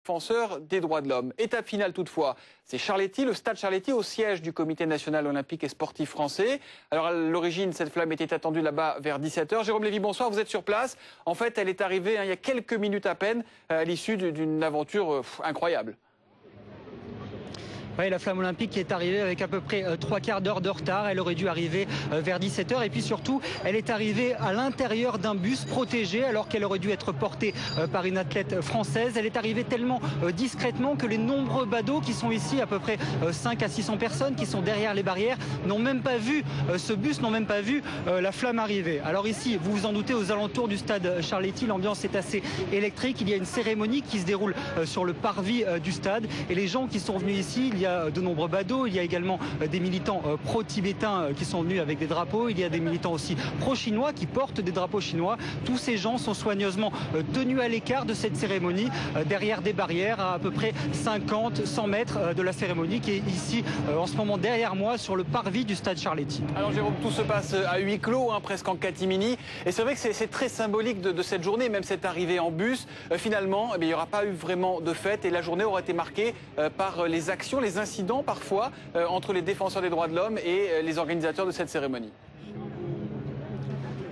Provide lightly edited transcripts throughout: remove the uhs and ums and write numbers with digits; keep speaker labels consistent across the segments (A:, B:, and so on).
A: Défenseur des droits de l'homme. Étape finale toutefois, c'est Charletti, le stade Charletti au siège du Comité national olympique et sportif français. Alors à l'origine, cette flamme était attendue là-bas vers 17 h. Jérôme Lévy, bonsoir, vous êtes sur place. En fait, elle est arrivée il y a quelques minutes à peine à l'issue d'une aventure incroyable.
B: Oui, la flamme olympique est arrivée avec à peu près 3/4 d'heure de retard. Elle aurait dû arriver vers 17 h. Et puis surtout, elle est arrivée à l'intérieur d'un bus protégé alors qu'elle aurait dû être portée par une athlète française. Elle est arrivée tellement discrètement que les nombreux badauds qui sont ici, à peu près 500 à 600 personnes qui sont derrière les barrières, n'ont même pas vu ce bus, n'ont même pas vu la flamme arriver. Alors ici, vous vous en doutez, aux alentours du stade Charletti, l'ambiance est assez électrique. Il y a une cérémonie qui se déroule sur le parvis du stade. Et les gens qui sont venus ici, il y a de nombreux badauds, il y a également des militants pro-tibétains qui sont venus avec des drapeaux, il y a des militants aussi pro-chinois qui portent des drapeaux chinois. Tous ces gens sont soigneusement tenus à l'écart de cette cérémonie, derrière des barrières à peu près 50-100 mètres de la cérémonie qui est ici en ce moment derrière moi sur le parvis du stade Charletti.
A: Alors Jérôme, tout se passe à huis clos, presque en catimini, et c'est vrai que c'est très symbolique de cette journée, même cette arrivée en bus. Finalement, il n'y aura pas eu vraiment de fête et la journée aura été marquée par les actions, les incidents parfois entre les défenseurs des droits de l'homme et les organisateurs de cette cérémonie.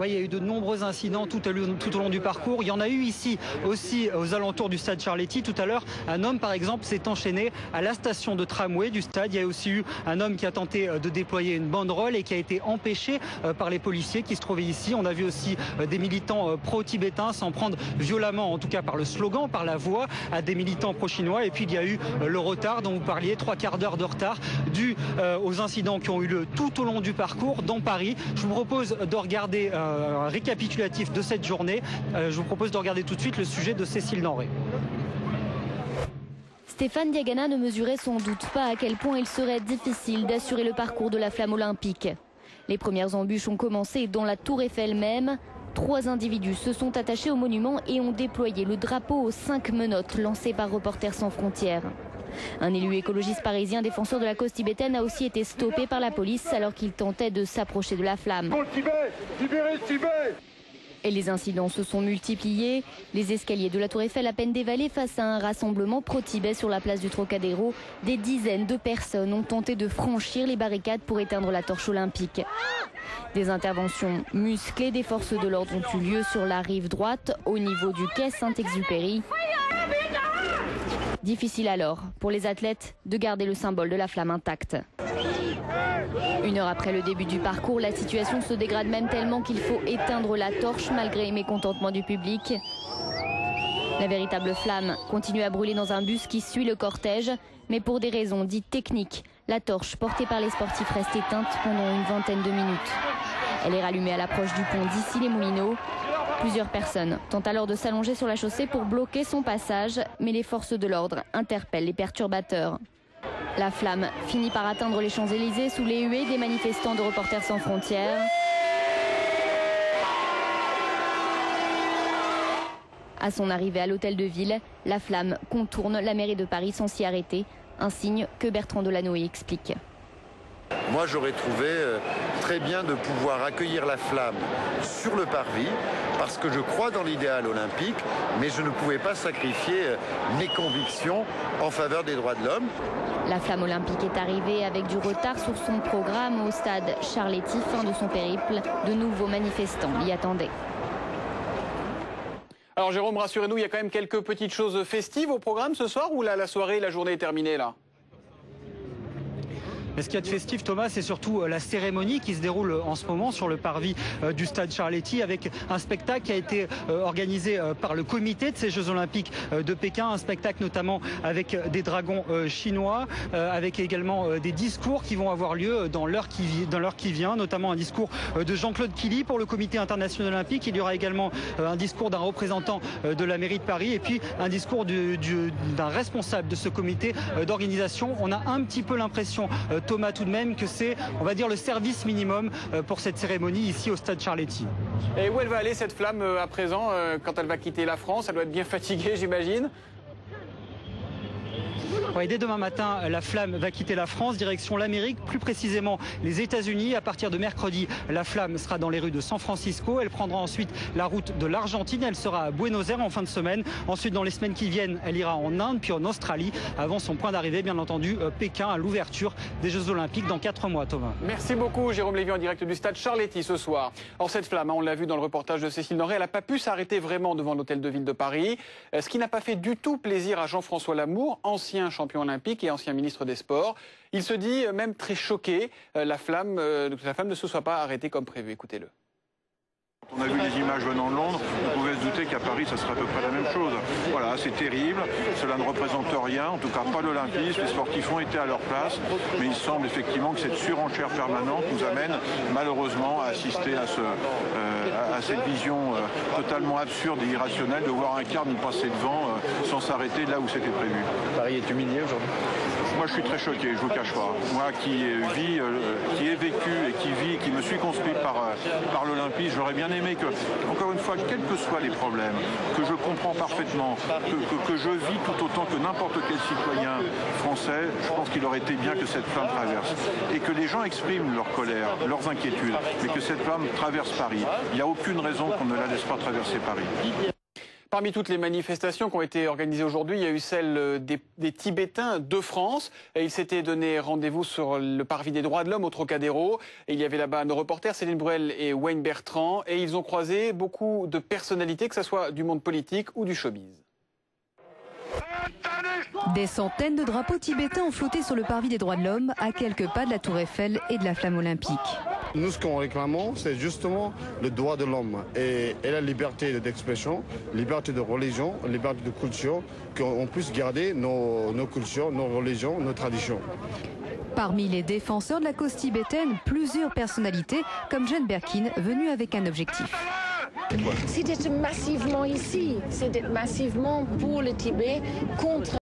B: Oui, il y a eu de nombreux incidents tout au long du parcours. Il y en a eu ici aussi aux alentours du stade Charletti. Tout à l'heure, un homme par exemple s'est enchaîné à la station de tramway du stade. Il y a aussi eu un homme qui a tenté de déployer une banderole et qui a été empêché par les policiers qui se trouvaient ici. On a vu aussi des militants pro-tibétains s'en prendre violemment, en tout cas par le slogan, par la voix, à des militants pro-chinois. Et puis il y a eu le retard dont vous parliez, 3/4 d'heure de retard dû aux incidents qui ont eu lieu tout au long du parcours dans Paris. Je vous propose de regarder un récapitulatif de cette journée. Je vous propose de regarder tout de suite le sujet de Cécile Denré.
C: Stéphane Diagana ne mesurait sans doute pas à quel point il serait difficile d'assurer le parcours de la flamme olympique. Les premières embûches ont commencé dans la Tour Eiffel même. 3 individus se sont attachés au monument et ont déployé le drapeau aux 5 menottes lancé par Reporters sans frontières. Un élu écologiste parisien défenseur de la cause tibétaine a aussi été stoppé par la police alors qu'il tentait de s'approcher de la flamme. Et les incidents se sont multipliés. Les escaliers de la Tour Eiffel à peine dévalés face à un rassemblement pro-Tibet sur la place du Trocadéro. Des dizaines de personnes ont tenté de franchir les barricades pour éteindre la torche olympique. Des interventions musclées des forces de l'ordre ont eu lieu sur la rive droite, au niveau du quai Saint-Exupéry. Difficile alors pour les athlètes de garder le symbole de la flamme intacte. 1 heure après le début du parcours, la situation se dégrade même tellement qu'il faut éteindre la torche malgré les mécontentements du public. La véritable flamme continue à brûler dans un bus qui suit le cortège, mais pour des raisons dites techniques, la torche portée par les sportifs reste éteinte pendant une vingtaine de minutes. Elle est rallumée à l'approche du pont d'Issy-les-Moulineaux. Plusieurs personnes tentent alors de s'allonger sur la chaussée pour bloquer son passage, mais les forces de l'ordre interpellent les perturbateurs. La flamme finit par atteindre les Champs-Élysées sous les huées des manifestants de Reporters sans frontières. À son arrivée à l'hôtel de ville, la flamme contourne la mairie de Paris sans s'y arrêter, un signe que Bertrand Delanoë explique.
D: Moi, j'aurais trouvé très bien de pouvoir accueillir la flamme sur le parvis, parce que je crois dans l'idéal olympique, mais je ne pouvais pas sacrifier mes convictions en faveur des droits de l'homme.
C: La flamme olympique est arrivée avec du retard sur son programme au stade Charletti, fin de son périple. De nouveaux manifestants l'y attendaient.
A: Alors Jérôme, rassurez-nous, il y a quand même quelques petites choses festives au programme ce soir ou la soirée, la journée est terminée là ?
B: Mais ce qu'il y a de festif, Thomas, c'est surtout la cérémonie qui se déroule en ce moment sur le parvis du stade Charletti avec un spectacle qui a été organisé par le comité de ces Jeux Olympiques de Pékin, un spectacle notamment avec des dragons chinois, avec également des discours qui vont avoir lieu dans l'heure qui vient, notamment un discours de Jean-Claude Killy pour le comité international olympique. Il y aura également un discours d'un représentant de la mairie de Paris et puis un discours d'un responsable de ce comité d'organisation. On a un petit peu l'impression, Thomas, tout de même, que c'est, on va dire, le service minimum pour cette cérémonie ici au stade Charletti.
A: Et où elle va aller cette flamme à présent quand elle va quitter la France? Elle doit être bien fatiguée, j'imagine.
B: Ouais, dès demain matin, la flamme va quitter la France, direction l'Amérique, plus précisément les États-Unis. À partir de mercredi, la flamme sera dans les rues de San Francisco. Elle prendra ensuite la route de l'Argentine. Elle sera à Buenos Aires en fin de semaine. Ensuite, dans les semaines qui viennent, elle ira en Inde, puis en Australie, avant son point d'arrivée, bien entendu, Pékin, à l'ouverture des Jeux Olympiques dans 4 mois, Thomas.
A: Merci beaucoup, Jérôme Lévy, en direct du stade Charletti ce soir. Or, cette flamme, on l'a vu dans le reportage de Cécile Noré, elle n'a pas pu s'arrêter vraiment devant l'hôtel de ville de Paris, ce qui n'a pas fait du tout plaisir à Jean-François Lamour, ancien champion olympique et ancien ministre des Sports. Il se dit même très choqué que la flamme ne se soit pas arrêtée comme prévu. Écoutez-le.
E: On a vu les images venant de Londres, on pouvait se douter qu'à Paris, ça serait à peu près la même chose. Voilà, c'est terrible, cela ne représente rien, en tout cas pas l'Olympisme, les sportifs ont été à leur place, mais il semble effectivement que cette surenchère permanente nous amène malheureusement à assister à cette vision totalement absurde et irrationnelle de voir un car nous passer devant sans s'arrêter là où c'était prévu.
F: Paris est humilié aujourd'hui.
E: Moi je suis très choqué, je vous cache pas. Moi qui ai vécu et qui me suis construit par l'Olympisme, j'aurais bien aimé que, encore une fois, quels que soient les problèmes, que je comprends parfaitement, que je vis tout autant que n'importe quel citoyen français, je pense qu'il aurait été bien que cette flamme traverse. Et que les gens expriment leur colère, leurs inquiétudes, mais que cette flamme traverse Paris. Il n'y a aucune raison qu'on ne la laisse pas traverser Paris.
A: Parmi toutes les manifestations qui ont été organisées aujourd'hui, il y a eu celle des Tibétains de France. Et ils s'étaient donné rendez-vous sur le parvis des droits de l'homme au Trocadéro. Et il y avait là-bas nos reporters Céline Bruel et Wayne Bertrand. Et ils ont croisé beaucoup de personnalités, que ce soit du monde politique ou du showbiz.
G: Des centaines de drapeaux tibétains ont flotté sur le parvis des droits de l'homme, à quelques pas de la Tour Eiffel et de la flamme olympique.
H: Nous, ce qu'on réclame, c'est justement le droit de l'homme et la liberté d'expression, liberté de religion, liberté de culture, qu'on puisse garder nos cultures, nos religions, nos traditions.
G: Parmi les défenseurs de la cause tibétaine, plusieurs personnalités, comme Jane Birkin, venue avec un objectif.
I: C'est d'être massivement ici, c'est d'être massivement pour le Tibet contre